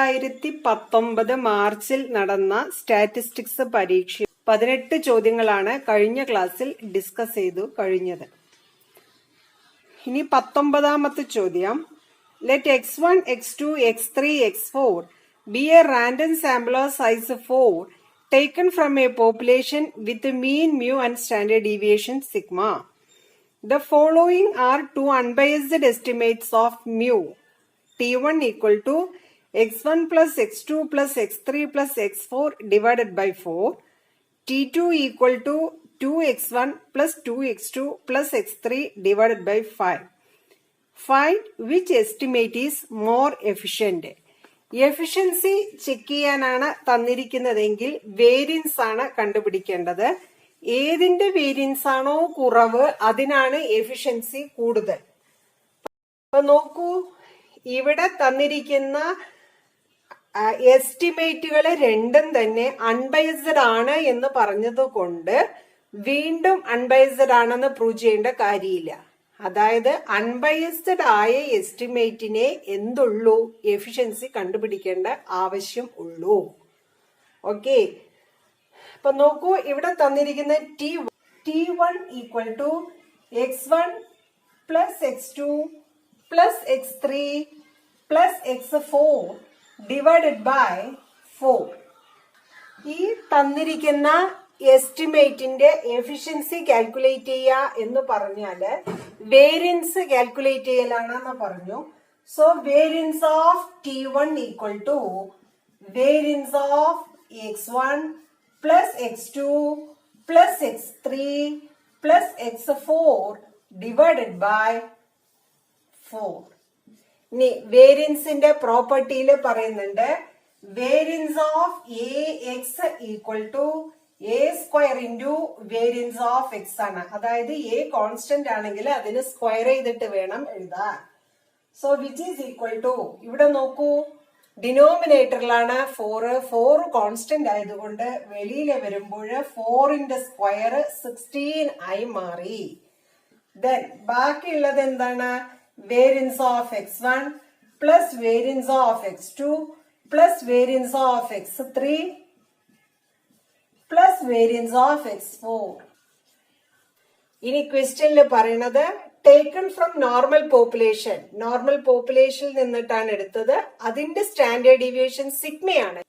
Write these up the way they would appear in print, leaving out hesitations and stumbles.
2019 മാർച്ചിൽ നടന്ന സ്റ്റാറ്റിസ്റ്റിക്സ് പരീക്ഷ 18 ചോദ്യങ്ങളാണ് കഴിഞ്ഞ ക്ലാസ്സിൽ ഡിസ്കസ് ചെയ്തു കഴിഞ്ഞത്. ഇനി 19ാമത്തെ ചോദ്യം. Let x1, x2, x3, x4 be a random sample of size 4 taken from a population with mean mu and standard deviation sigma. The following are two unbiased estimates of mu. T1 equal to x1 plus x2 plus x3 plus x4 divided by 4. T2 equal to 2x1 plus 2x2 plus x3 divided by 5. Find which estimate is more efficient. Efficiency check ചെയ്യാനാണ് തന്നിരിക്കുന്നതെങ്കിൽ variance ആണ് കണ്ടുപിടിക്കേണ്ടത്. ഏതിന്റെ variance ആണോ കുറവ് അതിനാണ് efficiency കൂടുതൽ. അപ്പൊ നോക്കൂ, ഇവിടെ തന്നിരിക്കുന്ന എസ്റ്റിമേറ്റുകൾ രണ്ടും തന്നെ അൺബൈസ്ഡ് ആണ് എന്ന് പറഞ്ഞത് കൊണ്ട് വീണ്ടും അൺബൈസ്ഡ് ആണെന്ന് പ്രൂവ് ചെയ്യേണ്ട കാര്യമില്ല. അതായത് അൺബൈസ്ഡ് ആയ എസ്റ്റിമേറ്റിനെ എന്തുള്ളൂ, എഫിഷ്യൻസി കണ്ടുപിടിക്കേണ്ട ആവശ്യം ഉള്ളൂ. ഓക്കെ, അപ്പൊ നോക്കൂ, ഇവിടെ തന്നിരിക്കുന്ന T1 equal to x1 plus x2 plus x3 plus x4 divided by 4. ഈ തന്നിരിക്കുന്ന എസ്റ്റിമേറ്റിന്റെ എഫിഷ്യൻസി കാൽക്കുലേറ്റ് ചെയ്യുക എന്ന് പറഞ്ഞാല് വേരിയൻസ് കാൽക്കുലേറ്റ് ചെയ്യലാണെന്ന് പറഞ്ഞു. So variance of T1 equal to variance of x1 plus x2 plus x3 plus x4 divided by 4. ഇനി വേരിയൻസിന്റെ പ്രോപ്പർട്ടിയിൽ പറയുന്നുണ്ട് variance of AX equal to a square into variance of x ആണ്. അതായത് എ കോൺസ്റ്റന്റ് ആണെങ്കിൽ അതിന് സ്ക്വയർ ചെയ്തിട്ട് വേണം എഴുതാൻ. So which is equal to, ഇവിടെ നോക്കൂ, ഡിനോമിനേറ്ററിലാണ് 4 കോൺസ്റ്റന്റ് ആയതുകൊണ്ട് വെളിയില് വരുമ്പോൾ 4ന്റെ സ്ക്വയർ 16 ആയി മാറി. ദെൻ ബാക്കിയുള്ളത് എന്താണ്, variance of x1 plus variance of x2 plus variance of x3 plus variance of x4. ഇനി ക്വസ്റ്റ്യനിൽ പറയണത് taken from normal population. Normal പോപ്പുലേഷനിൽ നിന്നിട്ടാണ് എടുത്തത്. അതിന്റെ സ്റ്റാൻഡേർഡ് ഡീവിയേഷൻ സിഗ്മയാണ്.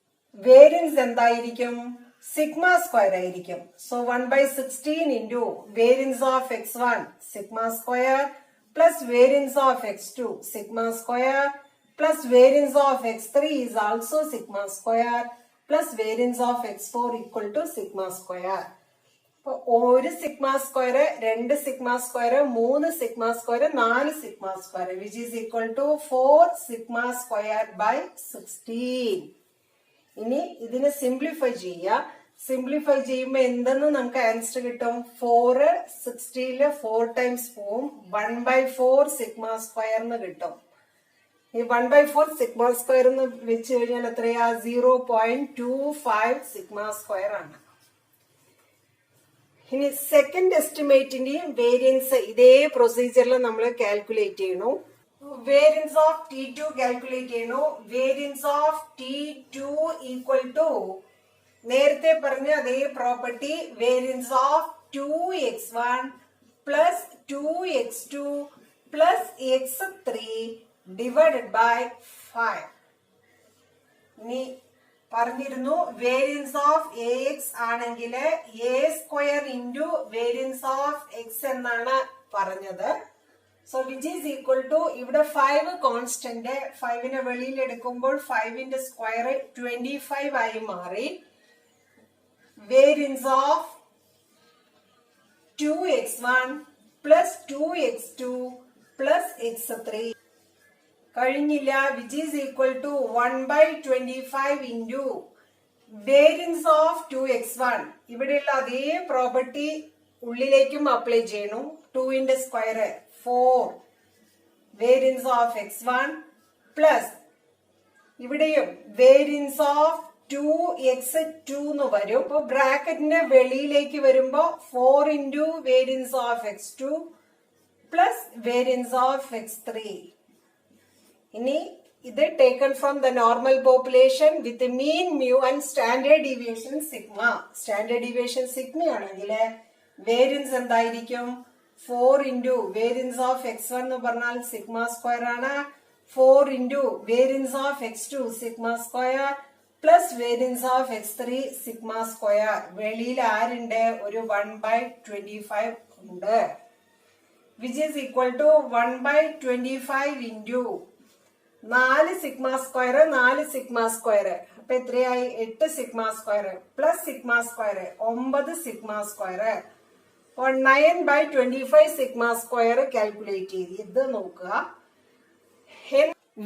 വേരിയൻസ് എന്തായിരിക്കും, സിഗ്മ സ്ക്വയർ ആയിരിക്കും. So 1/16 into variance of x1 sigma square plus variance of x2 sigma square plus variance of x3 is also sigma square plus variance of x4 equal to sigma square. അപ്പൊ 1 sigma square, 2 sigma square, 3 sigma square, 4 sigma square which is equal to 4 sigma square by 16. ഇനി ഇതിനെ simplify ചെയ്യുക. Simplify ചെയ്യുമ്പോൾ എന്തെന്ന് നമുക്ക് answer കിട്ടും, 4 60 4 times പോവും, 1/4 sigma square എന്ന് കിട്ടും. ഈ 1/4 സിഗ്മ സ്ക്വയർ എന്ന് വെച്ച് കഴിഞ്ഞാൽ എത്രയാ, 0.25 സിഗ്മ സ്ക്വയർ ആണ്. ഇനി സെക്കൻഡ് എസ്റ്റിമേറ്റിന്റെയും വേരിയൻസ് ഇതേ പ്രൊസീജിയറിൽ നമ്മൾ കാൽക്കുലേറ്റ് ചെയ്യണു. വേരിയൻസ് ഓഫ് T2 കാൽക്കുലേറ്റ് ചെയ്യണു. Variance of T2 equal to നേരത്തെ പറഞ്ഞ അതേ property, variance of 2x1 plus 2x2 plus x3 divided by 5. ഇനി പറഞ്ഞിരുന്നു വേരിയൻസ് ഓഫ് AX ആണെങ്കിൽ a square into variance of x എന്നാണ് പറഞ്ഞത്. So which is equal to, ഇവിടെ 5 കോൺസ്റ്റന്റ്, 5നെ വെളിയിൽ എടുക്കുമ്പോൾ 5ന്റെ സ്ക്വയർ 25 ആയി മാറി. Variance of 2x1 plus 2x2 plus x3 കഴിഞ്ഞില്ല, which is equal to 1/25 into variance of 2x1. ഇവിടെയുള്ള അതേ പ്രോപ്പർട്ടി ഉള്ളിലേക്കും അപ്ലൈ ചെയ്യണം. 2ന്റെ square 4 variance of x1 plus ഇവിടെയും വേരിയൻസ് ഓഫ് 2x2 എന്ന് വരും. അപ്പൊ ബ്രാക്കറ്റിന്റെ വെളിയിലേക്ക് വരുമ്പോ 4 into variance of x2 plus variance of x3. ഇനി ഇത് taken from the normal population with mean mu and standard deviation sigma. Standard deviation sigma ആണെങ്കിൽ വേരിയൻസ് എന്തായിരിക്കും? 4 ഇൻറ്റു വേരിയൻസ് ഓഫ് x1 എന്ന് പറഞ്ഞാൽ സിഗ്മ സ്ക്വയർ ആണ്. 4 into variance of x2 sigma square plus variance of x3 sigma square. വെളിയിൽ ആരുണ്ട്? ഒരു 1/25 ഉണ്ട്, which is equal to 1/25 into 4 sigma square 4 sigma square. അപ്പൊ എത്രയായി? 8 sigma square plus sigma square 9 sigma square. 9/25 sigma square calculate ചെയ്ത് ഇത് നോക്കുക.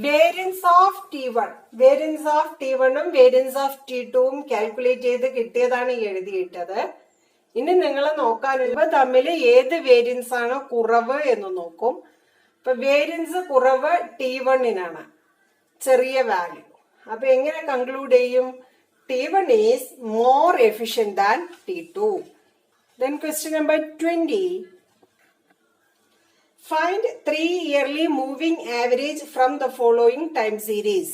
Variance of T1, variance of T1ഉം വേരിയൻസ് ഓഫ് T2ഉം കാൽക്കുലേറ്റ് ചെയ്ത് കിട്ടിയതാണ് എഴുതിയിട്ടത്. ഇനി നിങ്ങൾ നോക്കാനുള്ള തമ്മിൽ ഏത് വേരിയൻസ് ആണ് കുറവ് എന്ന് നോക്കും. ഇപ്പൊ വേരിയൻസ് കുറവ് T1നാണ്, ചെറിയ വാല്യൂ. അപ്പൊ എങ്ങനെ കൺക്ലൂഡ് ചെയ്യും? T1 is more efficient than T2. Then question number 20. Find 3 yearly moving average from the following time series.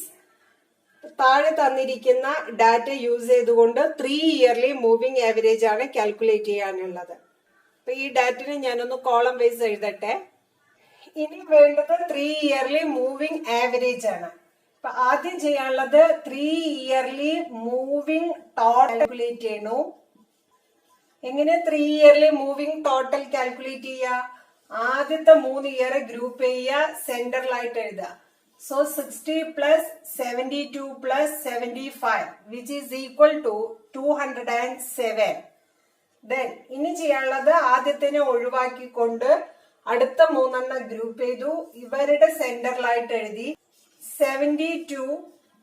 താഴെ തന്നിരിക്കുന്ന ഡാറ്റ യൂസ് ചെയ്തുകൊണ്ട് 3 ഇയർലി മൂവിംഗ് ആവറേജ് ആണ് കാൽക്കുലേറ്റ് ചെയ്യാനുള്ളത്. അപ്പൊ ഈ ഡാറ്റനെ ഞാനൊന്ന് കോളം വൈസ് എഴുതട്ടെ. ഇനി വേണ്ടത് 3 ഇയർലി മൂവിംഗ് ആവറേജ് ആണ്. അപ്പൊ ആദ്യം ചെയ്യാനുള്ളത് 3 ഇയർലി മൂവിംഗ് ടോട്ടൽ കാൽക്കുലേറ്റ് ചെയ്യണു. എങ്ങനെ 3 ഇയർലി മൂവിംഗ് ടോട്ടൽ കാൽക്കുലേറ്റ് ചെയ്യുക? ആദ്യത്തെ 3 ഇയർ ഗ്രൂപ്പ് ചെയ്യുക, സെന്ററിലായിട്ട് എഴുതുക. So 60 plus 72 plus 75 which is equal to 207. Then ഇനി ചെയ്യാനുള്ളത് ആദ്യത്തിനെ ഒഴിവാക്കിക്കൊണ്ട് അടുത്ത 3 ഗ്രൂപ്പ് ചെയ്തു, ഇവരുടെ സെന്ററിലായിട്ട് എഴുതി. 72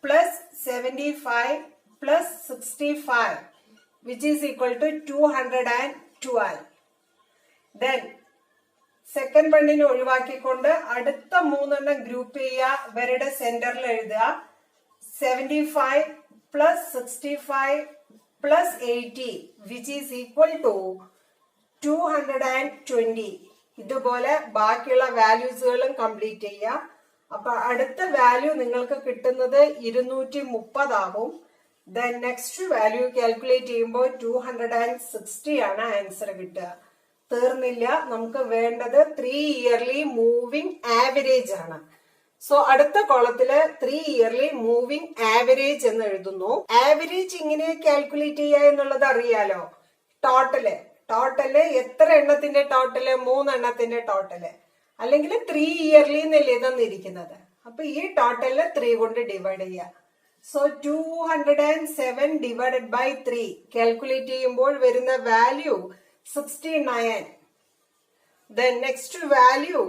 plus 75 plus 65 which is equal to 212. Then second ബണ്ണിനെ ഒഴിവാക്കിക്കൊണ്ട് അടുത്ത 3 ഗ്രൂപ്പ് ചെയ്യുക, ഇവരുടെ സെന്ററിൽ എഴുതുക. 75 plus 65 plus 80 which is equal to 220. ഇതുപോലെ ബാക്കിയുള്ള വാല്യൂസുകളും കംപ്ലീറ്റ് ചെയ്യുക. അപ്പൊ അടുത്ത വാല്യൂ നിങ്ങൾക്ക് കിട്ടുന്നത് 230 ആവും. ദെൻ നെക്സ്റ്റ് വാല്യൂ കാൽക്കുലേറ്റ് ചെയ്യുമ്പോൾ 260 ആണ് ആൻസർ കിട്ടുക. തീർന്നില്ല, നമുക്ക് വേണ്ടത് 3 ഇയർലി മൂവിംഗ് ആവറേജ് ആണ്. സോ അടുത്ത കോളത്തില് 3 ഇയർലി മൂവിംഗ് ആവറേജ് എന്ന് എഴുതുന്നു. ആവറേജ് ഇങ്ങനെ കാൽക്കുലേറ്റ് ചെയ്യുക എന്നുള്ളത് അറിയാലോ. ടോട്ടല് എത്ര എണ്ണത്തിന്റെ ടോട്ടല്? 3 എണ്ണത്തിന്റെ ടോട്ടല്, അല്ലെങ്കിൽ 3 ഇയർലി എന്നല്ലേ തന്നിരിക്കുന്നത്. അപ്പൊ ഈ ടോട്ടലില് 3 കൊണ്ട് ഡിവൈഡ് ചെയ്യുക. സോ 207 ഡിവൈഡഡ് ബൈ 3 കാൽക്കുലേറ്റ് ചെയ്യുമ്പോൾ വരുന്ന വാല്യൂ 69. ദെൻ നെക്സ്റ്റ് വാല്യൂ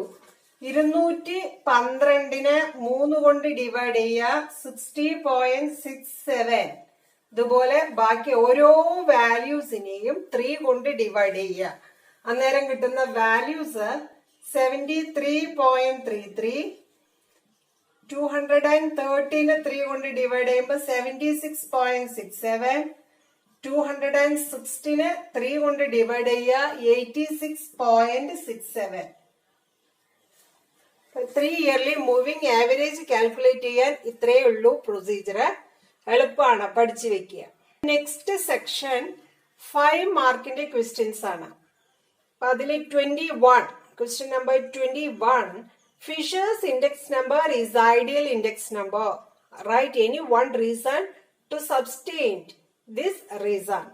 212നെ 3 കൊണ്ട് ഡിവൈഡ് ചെയ്യുക, 60.67. ഇതുപോലെ ബാക്കി ഓരോ വാല്യൂസിനെയും 3 കൊണ്ട് ഡിവൈഡ് ചെയ്യുക. അന്നേരം കിട്ടുന്ന വാല്യൂസ് 73.33. 213നെ 3 കൊണ്ട് ഡിവൈഡ് ചെയ്യുമ്പോൾ 76.67. 260നെ 3 കൊണ്ട് ഡിവൈഡ് ചെയ്യുക, 86.67. 3 ഇയർലി മൂവിംഗ് ആവറേജ് കാൽക്കുലേറ്റ് ചെയ്യാൻ ഇത്രയേ ഉള്ളൂ പ്രൊസീജിയർ. എളുപ്പമാണ്, പഠിച്ചു വെക്കുക. നെക്സ്റ്റ് സെക്ഷൻ 5 മാർക്കിന്റെ ക്വസ്റ്റ്യൻസ് ആണ്. അപ്പൊ അതിൽ 21 question number 21. Fisher's index number is ideal index number. Write any one reason to substantiate this reason.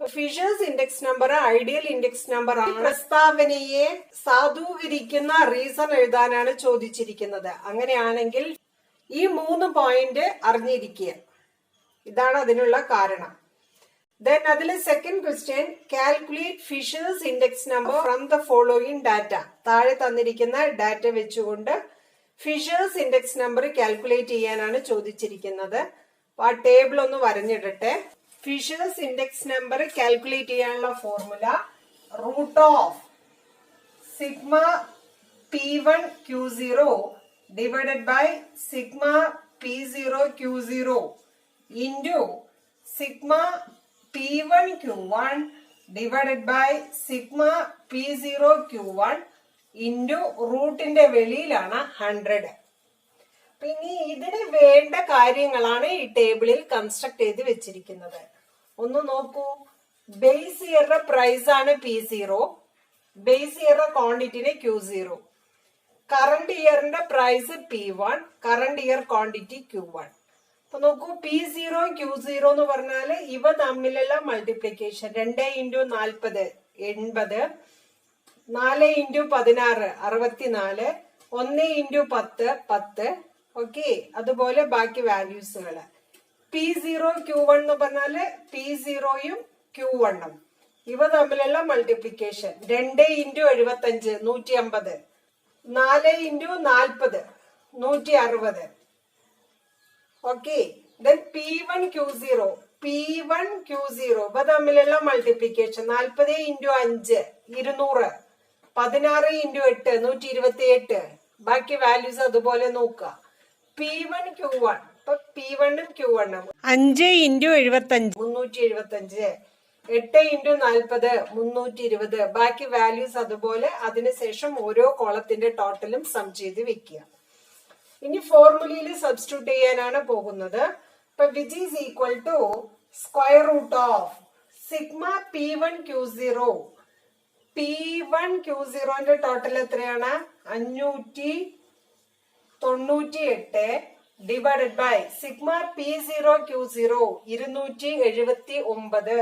Fisher's index number ideal index number ആണ്. പ്രസ്താവനയെ സാധൂകരിക്കുന്ന റീസൺ എഴുതാനാണ് ചോദിച്ചിരിക്കുന്നത്. അങ്ങനെയാണെങ്കിൽ ഈ 3 പോയിന്റ് അറിഞ്ഞിരിക്കുക. ഇതാണ് അതിനുള്ള കാരണം. Then അതിലെ second question, calculate fishers index number from the following data. താഴെ തന്നിരിക്കുന്ന ഡാറ്റ വെച്ചുകൊണ്ട് ഫിഷേഴ്സ് ഇൻഡെക്സ് നമ്പർ കാൽക്കുലേറ്റ് ചെയ്യാനാണ് ചോദിച്ചിരിക്കുന്നത്. അപ്പൊ ആ ടേബിൾ ഒന്ന് വരഞ്ഞിടട്ടെ. ഫിഷേഴ്സ് ഇൻഡെക്സ് നമ്പർ കാൽക്കുലേറ്റ് ചെയ്യാനുള്ള formula root of sigma P1 Q0 divided by sigma P0 Q0 into sigma P1 Q1 divided by sigma P0 Q1 into റൂട്ടിന്റെ വെളിയിലാണ് 100. പിന്നെ ഇതിന് വേണ്ട കാര്യങ്ങളാണ് ഈ ടേബിളിൽ കൺസ്ട്രക്ട് ചെയ്ത് വെച്ചിരിക്കുന്നത്. ഒന്ന് നോക്കൂ. ബേസ് ഇയറുടെ പ്രൈസ് ആണ് P0, ബേസ് ഇയറുടെ ക്വാണ്ടിറ്റിന് Q0, കറണ്ട് ഇയറിന്റെ price P1, current year quantity Q1. അപ്പൊ നോക്കൂ, P0 Q0 എന്ന് പറഞ്ഞാല് ഇവ തമ്മിലുള്ള മൾട്ടിപ്ലിക്കേഷൻ 2 × 40 80, 4 × 16 64, 1 × 10 10. ഓക്കെ, അതുപോലെ ബാക്കി വാല്യൂസുകള്. P0 Q1 എന്ന് പറഞ്ഞാല് P0യും Q1ഉം ഇവ തമ്മിലുള്ള multiplication 2 × 75 150, 4 × 40 160. Okay, then P1 Q0 ഇവ തമ്മിലുള്ള മൾട്ടിപ്ലിക്കേഷൻ 40 × 5 200, 16 × 8 128. ബാക്കി വാല്യൂസ് അതുപോലെ നോക്കുക. P1 Q1, ഇപ്പൊ P1ഉം Q1ഉം 5 × 75 375, 8 × 40 320. ബാക്കി വാല്യൂസ് അതുപോലെ. അതിനുശേഷം ഓരോ കോളത്തിന്റെ ടോട്ടലും സം ചെയ്ത് വെക്കുക. ഇനി ഫോർമുലയിൽ സബ്സ്റ്റിറ്റ്യൂട്ട് ചെയ്യാനാണ് പോകുന്നത്. ഇപ്പൊ which is equal to square root of sigma P1 Q0. P1 Q0ന്റെ ടോട്ടൽ എത്രയാണ്? 598 divided by sigma P0 Q0 279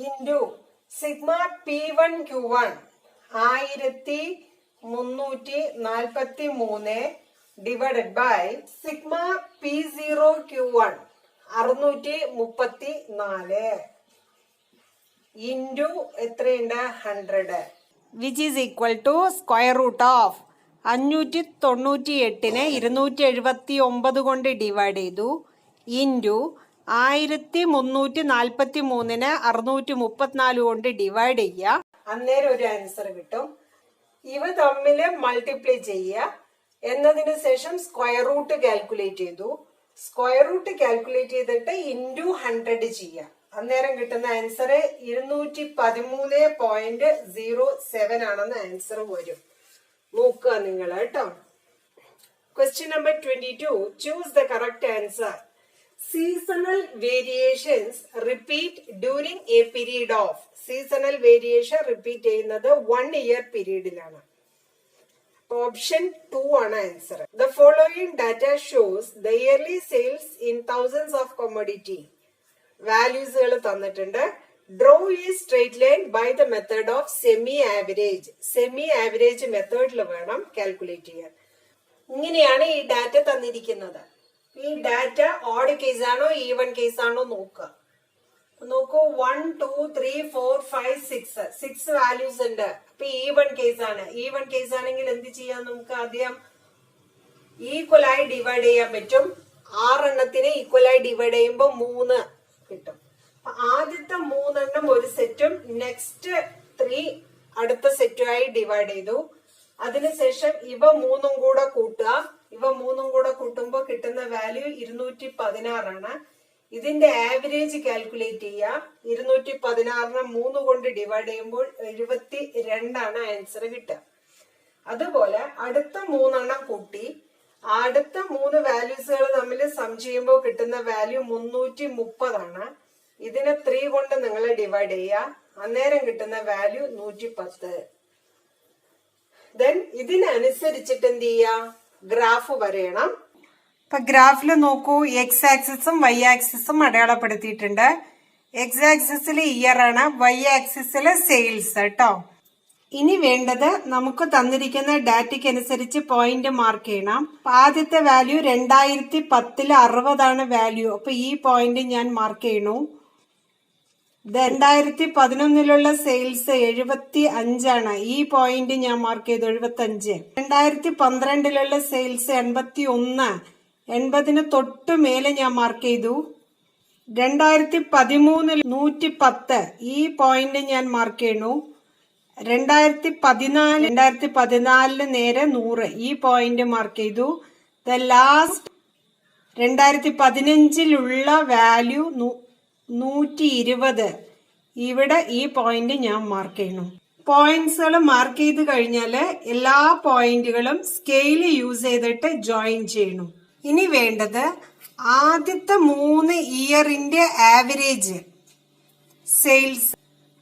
into sigma P1 Q1 1343 divided by sigma P0 Q1 634 into എത്രയുണ്ട്? 100, which is equal to square root of 598നെ 279 കൊണ്ട് divide ചെയ്തു into 1343നെ 634 കൊണ്ട് divide ചെയ്യുക. അന്നേരം ഒരു ആൻസർ കിട്ടും. ഇവ തമ്മിൽ മൾട്ടിപ്ലൈ ചെയ്യുക. എന്നതിന് ശേഷം സ്ക്വയർ റൂട്ട് കാൽക്കുലേറ്റ് ചെയ്തു. സ്ക്വയർ റൂട്ട് കാൽക്കുലേറ്റ് ചെയ്തിട്ട് ഇൻറ്റു 100 ചെയ്യുക. അന്നേരം കിട്ടുന്ന ആൻസർ 213.07 ആണെന്ന് ആൻസർ വരും. നോക്കുക നിങ്ങൾ കേട്ടോ. Question number 22. Choose the correct answer. Seasonal variations repeat during a period of. Seasonal variation repeat ചെയ്യുന്നത് 1 ഇയർ പീരീഡിലാണ്. ഓപ്ഷൻ 2 ആണ് answer. The following data shows the yearly sales in thousands of commodity. വാല്യൂസുകൾ തന്നിട്ടുണ്ട്. Draw ഈ straight line by the method of semi average. Semi average മെത്തേഡിൽ വേണം calculate ചെയ്യാൻ. ഇങ്ങനെയാണ് ഈ ഡാറ്റ തന്നിരിക്കുന്നത്. ഈ ഡാറ്റ ഓഡ് കേസ് ആണോ ഈവൻ കേസ് ആണോ നോക്കുക. നോക്കൂ, 1 2 3 4 5 6 വാല്യൂസ് ഉണ്ട്. അപ്പൊ ഈവൻ കേസ് ആണ്. ഈവൻ കേസ് ആണെങ്കിൽ എന്ത് ചെയ്യാം? നമുക്ക് ആദ്യം ഈക്വലായി ഡിവൈഡ് ചെയ്യാൻ പറ്റും. 6 എണ്ണത്തിനെ ഈക്വലായി ഡിവൈഡ് ചെയ്യുമ്പോൾ 3 കിട്ടും. അപ്പൊ ആദ്യത്തെ 3 എണ്ണം ഒരു സെറ്റും നെക്സ്റ്റ് 3 അടുത്ത സെറ്റുമായി ഡിവൈഡ് ചെയ്തു. അതിനുശേഷം ഇവ 3ഉം കൂടെ കൂട്ടുക. ഇവ 3ഉം കൂടെ കൂട്ടുമ്പോൾ കിട്ടുന്ന വാല്യൂ 216 ആണ്. ഇതിന്റെ ആവറേജ് കാൽക്കുലേറ്റ് ചെയ്യുക. 216നെ 3 കൊണ്ട് ഡിവൈഡ് ചെയ്യുമ്പോൾ 72 ആണ് ആൻസർ കിട്ടുക. അതുപോലെ അടുത്ത 3 എണ്ണം കൂട്ടി അടുത്ത 3 വാല്യൂസുകൾ തമ്മിൽ സം ചെയ്യുമ്പോൾ കിട്ടുന്ന വാല്യൂ 330 ആണ്. ഇതിനെ 3 കൊണ്ട് നിങ്ങൾ ഡിവൈഡ് ചെയ്യുക. അന്നേരം കിട്ടുന്ന വാല്യൂ 110. ദെൻ ഇതിനനുസരിച്ചിട്ട് എന്ത് ചെയ്യുക? ഗ്രാഫ് വരയണം. ഇപ്പൊ ഗ്രാഫിൽ നോക്കൂ, എക്സ് ആക്സിസും വൈ ആക്സിസും അടയാളപ്പെടുത്തിയിട്ടുണ്ട്. എക്സ് ആക്സിസിൽ ഇയർ ആണ്, വൈ ആക്സിസിൽ സെയിൽസ് കേട്ടോ. ഇനി വേണ്ടത് നമുക്ക് തന്നിരിക്കുന്ന ഡാറ്റയ്ക്ക് അനുസരിച്ച് പോയിന്റ് മാർക്ക് ചെയ്യണം. ആദ്യത്തെ വാല്യൂ 2010 60 വാല്യൂ. അപ്പൊ ഈ പോയിന്റ് ഞാൻ മാർക്ക് ചെയ്യണു. 2011 സെയിൽസ് 75 ഈ പോയിന്റ് ഞാൻ മാർക്ക് ചെയ്തു 75. 2012 സെയിൽസ് 81, 80 തൊട്ട് മേലെ ഞാൻ മാർക്ക് ചെയ്തു. 2013 110 ഈ പോയിന്റ് ഞാൻ മാർക്ക് ചെയ്യണു. 2014 നേരെ 100 ഈ പോയിന്റ് മാർക്ക് ചെയ്തു. ദ ലാസ്റ്റ് 2015 വാല്യൂ 120 ഇവിടെ ഈ പോയിന്റ് ഞാൻ മാർക്ക് ചെയ്യണം. പോയിന്റ്സുകൾ മാർക്ക് ചെയ്ത് കഴിഞ്ഞാല് എല്ലാ പോയിന്റുകളും സ്കെയിൽ യൂസ് ചെയ്തിട്ട് ജോയിൻ ചെയ്യണം. ഇനി വേണ്ടത് ആദ്യത്തെ 3 ഇയറിന്റെ ആവറേജ് സെയിൽസ്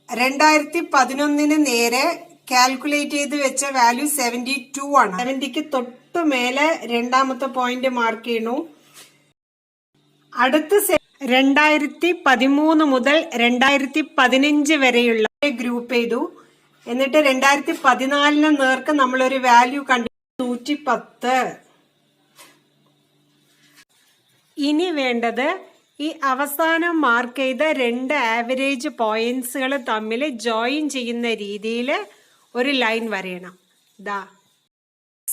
2011 നേരെ കാൽക്കുലേറ്റ് ചെയ്ത് വെച്ച വാല്യൂ 72 ആണ്. 70ക്ക് തൊട്ട് മേലെ രണ്ടാമത്തെ പോയിന്റ് മാർക്ക് ചെയ്യണു. അടുത്ത 2013 മുതൽ 2015 വരെയുള്ള ഗ്രൂപ്പ് ചെയ്തു. എന്നിട്ട് 2014 നേർക്ക് നമ്മളൊരു വാല്യൂ കണ്ടു 110. ഇനി വേണ്ടത് ഈ അവസാനം മാർക്ക് ചെയ്ത 2 ആവറേജ് പോയിന്റ്സുകൾ തമ്മിൽ ജോയിൻ ചെയ്യുന്ന രീതിയിൽ ഒരു ലൈൻ വരയണം. ദാ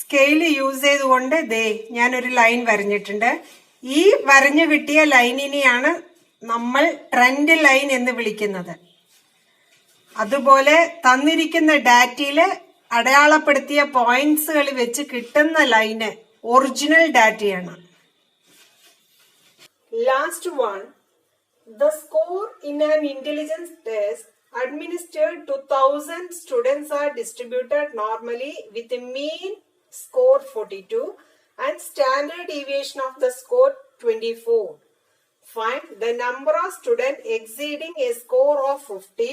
സ്കെയിൽ യൂസ് ചെയ്തുകൊണ്ട് ഞാനൊരു ലൈൻ വരഞ്ഞിട്ടുണ്ട്. ഈ വരഞ്ഞു കിട്ടിയ ലൈനിനെയാണ് നമ്മൾ ട്രെൻഡ് ലൈൻ എന്ന് വിളിക്കുന്നത്. അതുപോലെ തന്നിരിക്കുന്ന ഡാറ്റയിൽ അടയാളപ്പെടുത്തിയ പോയിന്റ്സുകൾ വെച്ച് കിട്ടുന്ന ലൈന് ഒറിജിനൽ ഡാറ്റയാണ്. Last one, the score in an intelligence test administered to 1000 students are distributed normally with a mean score 42 and standard deviation of the score 24. Find the number of students exceeding a score of 50.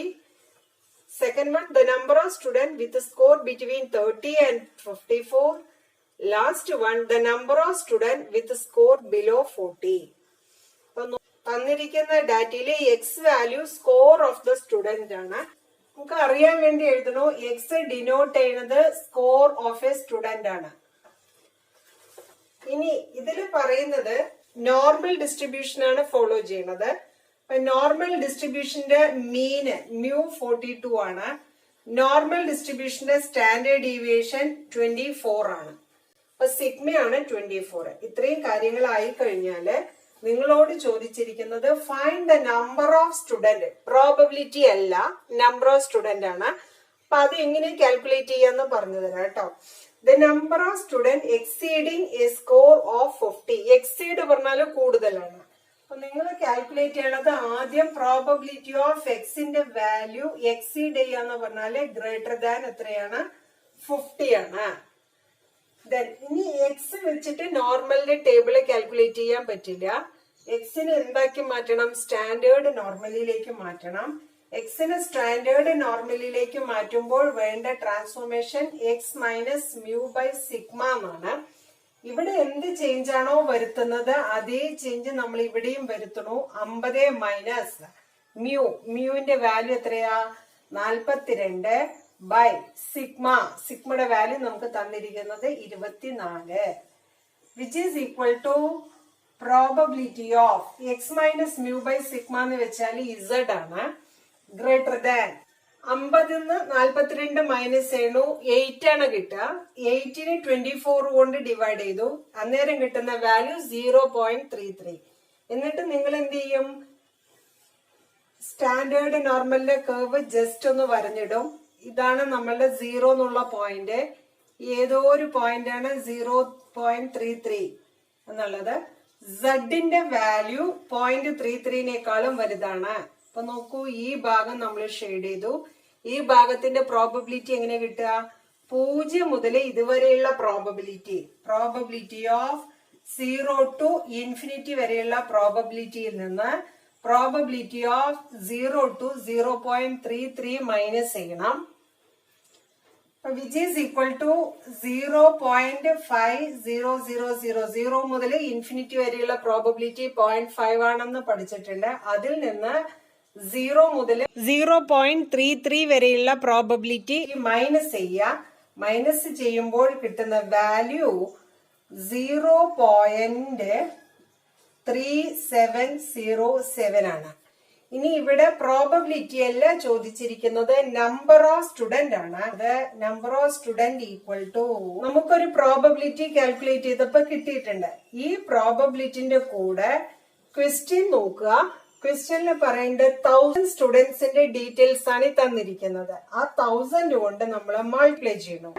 Second one, the number of students with a score between 30 and 54. Last one, the number of students with a score below 40. തന്നിരിക്കുന്ന ഡാറ്റയിലെ X value score of the student ആണ്. നമുക്ക് അറിയാൻ വേണ്ടി എഴുതണോ X denote ചെയ്യുന്നത് score of a student ആണ്. ഇനി ഇതിൽ പറയുന്നത് നോർമൽ ഡിസ്ട്രിബ്യൂഷൻ ആണ് ഫോളോ ചെയ്യുന്നത്. നോർമൽ ഡിസ്ട്രിബ്യൂഷന്റെ മീന് μ42 ആണ്. നോർമൽ ഡിസ്ട്രിബ്യൂഷന്റെ സ്റ്റാൻഡേർഡ് ഡീവിയേഷൻ 24 ആണ്. അപ്പൊ സിഗ്മയാണ് 24. ഇത്രയും കാര്യങ്ങളായി കഴിഞ്ഞാല് നിങ്ങളോട് ചോദിച്ചിരിക്കുന്നത് find the number of student. Probability അല്ല, നമ്പർ ഓഫ് സ്റ്റുഡന്റ് ആണ്. അപ്പൊ അത് എങ്ങനെ കാൽക്കുലേറ്റ് ചെയ്യാന്ന് പറഞ്ഞു തരാം കേട്ടോ. The number of student exceeding A score of 50. Exceed പറഞ്ഞാൽ കൂടുതലാണ്. അപ്പൊ നിങ്ങൾ കാൽക്കുലേറ്റ് ചെയ്യണത് ആദ്യം പ്രോബബിലിറ്റി ഓഫ് എക്സിന്റെ വാല്യൂ എക്സീഡ് ചെയ്യാന്ന് പറഞ്ഞാല് ഗ്രേറ്റർ ദാൻ എത്രയാണ്? 50 ആണ്. ഇനി എക്സ് വെച്ചിട്ട് നോർമലിന്റെ ടേബിള് കാൽക്കുലേറ്റ് ചെയ്യാൻ പറ്റില്ല. എക്സിന് എന്താക്കി മാറ്റണം? സ്റ്റാൻഡേർഡ് നോർമലിലേക്ക് മാറ്റണം. എക്സിന് സ്റ്റാൻഡേർഡ് നോർമലിലേക്ക് മാറ്റുമ്പോൾ വേണ്ട transformation x minus mu by sigma എന്നാണ്. ഇവിടെ എന്ത് ചേഞ്ച് ആണോ വരുത്തുന്നത് അതേ ചേഞ്ച് നമ്മൾ ഇവിടെയും വരുത്തണു. 50 മൈനസ് മ്യൂവിന്റെ വാല്യൂ എത്രയാ? 42 ബൈ സിഗ്മ. സിഗ്മയുടെ വാല്യൂ നമുക്ക് തന്നിരിക്കുന്നത് 24, which is equal to probability of x minus mu by sigma എന്ന് വെച്ചാൽ ഇസഡ് ആണ്. ഗ്രേറ്റർ ദാൻ 50 42 മൈനസ് ചെയ്യണു 8 ആണ് കിട്ടുക. 8നെ 24 കൊണ്ട് ഡിവൈഡ് ചെയ്തു. അന്നേരം കിട്ടുന്ന വാല്യൂ 0.33. എന്നിട്ട് നിങ്ങൾ എന്ത് ചെയ്യും? സ്റ്റാൻഡേർഡ് നോർമലിന്റെ കർവ് ജസ്റ്റ് ഒന്ന് വരഞ്ഞിടും. ഇതാണ് നമ്മളുടെ 0 എന്നുള്ള പോയിന്റ്. ഏതോ ഒരു പോയിന്റ് ആണ് 0.33 എന്നുള്ളത്. സെഡിന്റെ വാല്യൂ 0.33നേക്കാളും വലുതാണ്. അപ്പൊ നോക്കൂ, ഈ ഭാഗം നമ്മൾ ഷെയ്ഡ് ചെയ്തു. ഈ ഭാഗത്തിന്റെ പ്രോബബിലിറ്റി എങ്ങനെ കിട്ടുക? 0 മുതൽ ഇതുവരെയുള്ള പ്രോബബിലിറ്റി ഓഫ് 0 ടു ഇൻഫിനിറ്റി വരെയുള്ള പ്രോബബിലിറ്റിയിൽ നിന്ന് പ്രോബബിലിറ്റി ഓഫ് 0 ടു 0.33 മൈനസ് ചെയ്യണം. Which is equal to 0.50000. 0 മുതൽ ഇൻഫിനിറ്റി വരെയുള്ള പ്രോബബിലിറ്റി 0.5 ആണെന്ന് പഠിച്ചിട്ടുണ്ട്. അതിൽ നിന്ന് 0 മുതൽ 0.33 വരെയുള്ള പ്രോബബിലിറ്റി മൈനസ് ചെയ്യുക. മൈനസ് ചെയ്യുമ്പോൾ കിട്ടുന്ന വാല്യൂ 0.3707 ആണ്. ഇനി ഇവിടെ പ്രോബബിലിറ്റി അല്ല ചോദിച്ചിരിക്കുന്നത്, നമ്പർ ഓഫ് സ്റ്റുഡന്റ് ആണ്. അത് number of student equal to നമുക്കൊരു പ്രോബബിലിറ്റി കാൽക്കുലേറ്റ് ചെയ്തപ്പോ കിട്ടിയിട്ടുണ്ട്. ഈ പ്രോബബിലിറ്റിന്റെ കൂടെ ക്വസ്റ്റ്യൻ നോക്കുക. ക്വസ്റ്റ്യനിൽ പറയേണ്ടത് 1000 സ്റ്റുഡൻസിന്റെ ഡീറ്റെയിൽസ് ആണ് തന്നിരിക്കുന്നത്. ആ 1000 കൊണ്ട് നമ്മൾ മൾട്ടിപ്ലൈ ചെയ്യണം.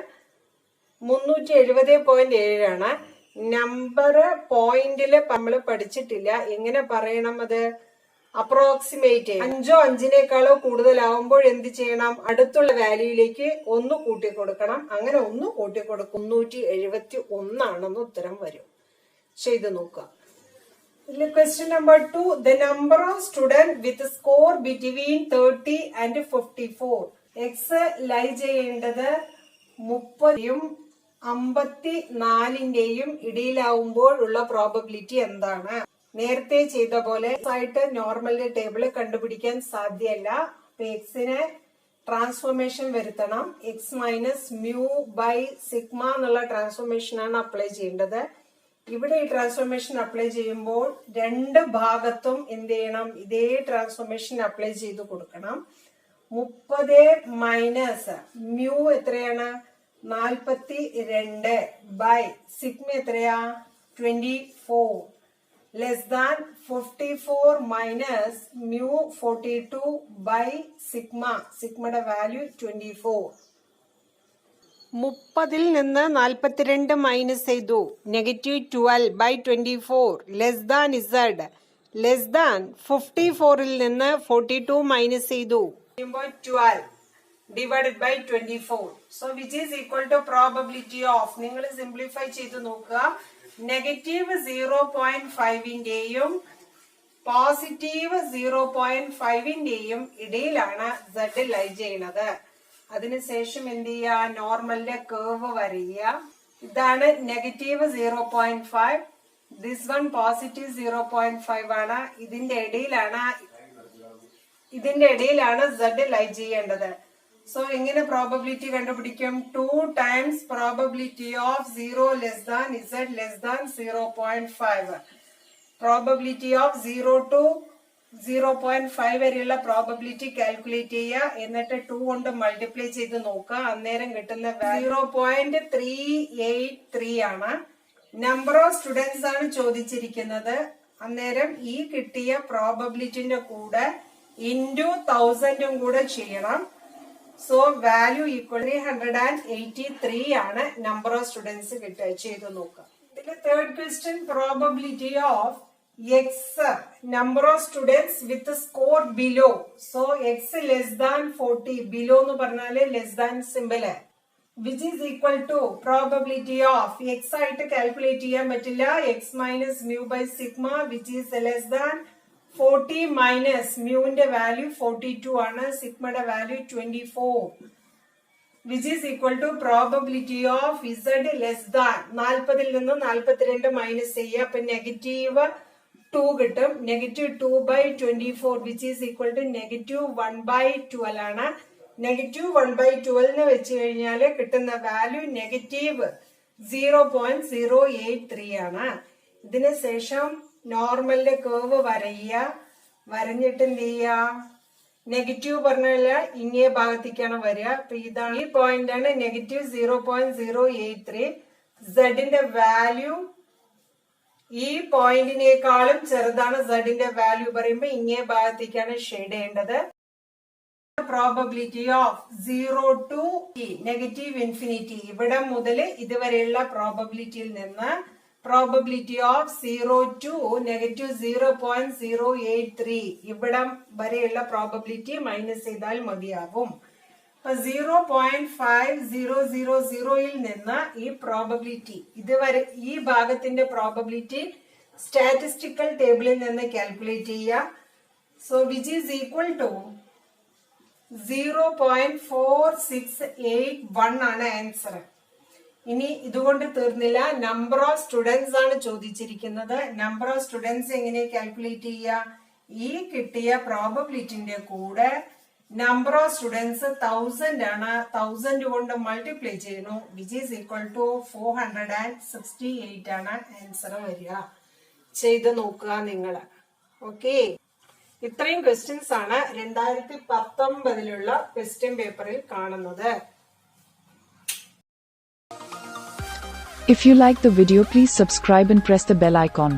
370.7 ആണ്. നമ്പർ പോയിന്റില് നമ്മൾ പഠിച്ചിട്ടില്ല. എങ്ങനെ പറയണം? അത് അപ്രോക്സിമേറ്റ് 5 5നേക്കാളോ കൂടുതലാവുമ്പോൾ എന്ത് ചെയ്യണം? അടുത്തുള്ള വാല്യൂയിലേക്ക് 1 കൂട്ടിക്കൊടുക്കണം. അങ്ങനെ 1 കൂട്ടിക്കൊടുക്കും 371 ഉത്തരം വരും. ചെയ്ത് നോക്കുക. Question number 2. The number of students with score between 30 and 54. X ലൈ ചെയ്യേണ്ടത് 30യും 54ന്റെയും ഇടയിലാവുമ്പോൾ ഉള്ള പ്രോബബിലിറ്റി എന്താണ്? നേരത്തെ ചെയ്ത പോലെ ആയിട്ട് നോർമലിന്റെ ടേബിള് കണ്ടുപിടിക്കാൻ സാധ്യമല്ല. അപ്പൊ എക്സിന് ട്രാൻസ്ഫോർമേഷൻ വരുത്തണം. X minus mu by sigma എന്നുള്ള ട്രാൻസ്ഫോർമേഷൻ ആണ് അപ്ലൈ ചെയ്യേണ്ടത്. ഇവിടെ ഈ ട്രാൻസ്ഫോർമേഷൻ അപ്ലൈ ചെയ്യുമ്പോൾ രണ്ട് ഭാഗത്തും എന്ത് ചെയ്യണം? ഇതേ ട്രാൻസ്ഫോർമേഷൻ അപ്ലൈ ചെയ്ത് കൊടുക്കണം. 30 മൈനസ് മ്യൂ എത്രയാണ്? 42 ബൈ സിഗ്മ എത്രയാ? 24 less than 54 minus mu 42 by sigma. സിഗ്മയുടെ വാല്യൂ 24. 30ൽ നിന്ന് 42 മൈനസ് ചെയ്തു. -12 by 24 less than Z less than 54ൽ നിന്ന് 42 മൈനസ് ചെയ്തു. 12 divided by 24. So which is equal to probability of, നിങ്ങൾ സിംപ്ലിഫൈ ചെയ്ത് നോക്കുക. -0.5ന്റെയും പോസിറ്റീവ് 0.5ന്റെയും ഇടയിലാണ് Z ലൈ ചെയ്യുന്നത്. അതിനുശേഷം എന്ത് ചെയ്യുക? നോർമലിന്റെ കേർവ് വരയ്ക്കുക. ഇതാണ് -0.5. ദിസ് വൺ പോസിറ്റീവ് 0.5 ആണ്. ഇതിന്റെ ഇടയിലാണ് Z ലൈ ചെയ്യേണ്ടത്. സോ എങ്ങനെ പ്രോബബിലിറ്റി കണ്ടുപിടിക്കും? 2 times probability of 0 less than Z less than 0.5. Probability of 0 to 0.5 വരെയുള്ള പ്രോബബിലിറ്റി കാൽക്കുലേറ്റ് ചെയ്യുക. എന്നിട്ട് 2 കൊണ്ട് മൾട്ടിപ്ലൈ ചെയ്ത് നോക്കുക. അന്നേരം കിട്ടുന്ന 0.383 ആണ്. നമ്പർ ഓഫ് സ്റ്റുഡൻസ് ആണ് ചോദിച്ചിരിക്കുന്നത്. അന്നേരം ഈ കിട്ടിയ പ്രോബബിലിറ്റിന്റെ കൂടെ ഇൻറ്റു 1000 കൂടെ ചെയ്യണം. സോ വാല്യൂ ഈക്വൽ 383 ആണ് നമ്പർ ഓഫ് സ്റ്റുഡൻസ് കിട്ടുക. ചെയ്ത് നോക്കുക. ഇതിലെ third question, probability of X number of students with score below. So X less than 40. Below എന്ന് പറഞ്ഞാല് less than symbol, which is equal to probability of X ആയിട്ട് calculate ചെയ്യാൻ പറ്റില്ല. X minus mu by sigma, which is less than 40 minus മ്യൂവിന്റെ value 42 ആണ്. സിഗ്മയുടെ value 24, which is equal to probability of Z less than 40ൽ നിന്ന് 42 minus ചെയ്യുക. അപ്പൊ -2 കിട്ടും. -2 by 24 which is equal to -1 by 12 ആണ്. -1 by 12 വെച്ച് കഴിഞ്ഞാൽ കിട്ടുന്ന വാല്യൂ -0.083 ആണ്. ഇതിന് ശേഷം നോർമലിന്റെ കേർവ് വരയ്ക്കുക. വരഞ്ഞിട്ട് എന്ത് ചെയ്യുക? നെഗറ്റീവ് പറഞ്ഞാൽ ഇങ്ങേ ഭാഗത്തേക്കാണ് വരിക. അപ്പൊ ഇതാണ് ഈ പോയിന്റ് ആണ് -0.083. സെഡിന്റെ വാല്യൂ ഈ പോയിന്റിനേക്കാളും ചെറുതാണ്. സെഡിന്റെ വാല്യൂ പറയുമ്പോൾ ഇങ്ങേ ഭാഗത്തേക്കാണ് ഷെയ്ഡ് ചെയ്യേണ്ടത്. പ്രോബബിലിറ്റി ഓഫ് 0 to -ഇൻഫിനിറ്റി, ഇവിടെ മുതൽ ഇതുവരെയുള്ള പ്രോബബിലിറ്റിയിൽ നിന്ന് പ്രോബബിലിറ്റി ഓഫ് 0 to -0.083 ഇവിടം വരെയുള്ള പ്രോബബിലിറ്റി മൈനസ് ചെയ്താൽ മതിയാകും. 0.5000ൽ നിന്ന് ഈ പ്രോബബിലിറ്റി ഇതുവരെ ഈ ഭാഗത്തിന്റെ പ്രോബബിലിറ്റി സ്റ്റാറ്റിസ്റ്റിക്കൽ ടേബിളിൽ നിന്ന് കാൽക്കുലേറ്റ് ചെയ്യുക. So which is equal to 0.4681 ആണ് ആൻസർ. ഇനി ഇതുകൊണ്ട് തീർന്നില്ല. നമ്പർ ഓഫ് സ്റ്റുഡൻസ് ആണ് ചോദിച്ചിരിക്കുന്നത്. നമ്പർ ഓഫ് സ്റ്റുഡൻസ് എങ്ങനെ കാൽക്കുലേറ്റ് ചെയ്യുക? ഈ കിട്ടിയ പ്രോബബിലിറ്റിന്റെ കൂടെ നമ്പർ ഓഫ് സ്റ്റുഡൻസ് 1000 ആണ്. 1000 കൊണ്ട് മൾട്ടിപ്ലൈ ചെയ്യുന്നു. വിച്ച് ഈസ് ഈക്വൽ ടു 468 ആണ് ആൻസർ വരിക. ചെയ്ത് നോക്കുക നിങ്ങൾ. ഓക്കെ, ഇത്രയും ക്വസ്റ്റ്യൻസ് ആണ് 2019 ക്വസ്റ്റ്യൻ പേപ്പറിൽ കാണുന്നത്. If you like the video, please subscribe and press the bell icon.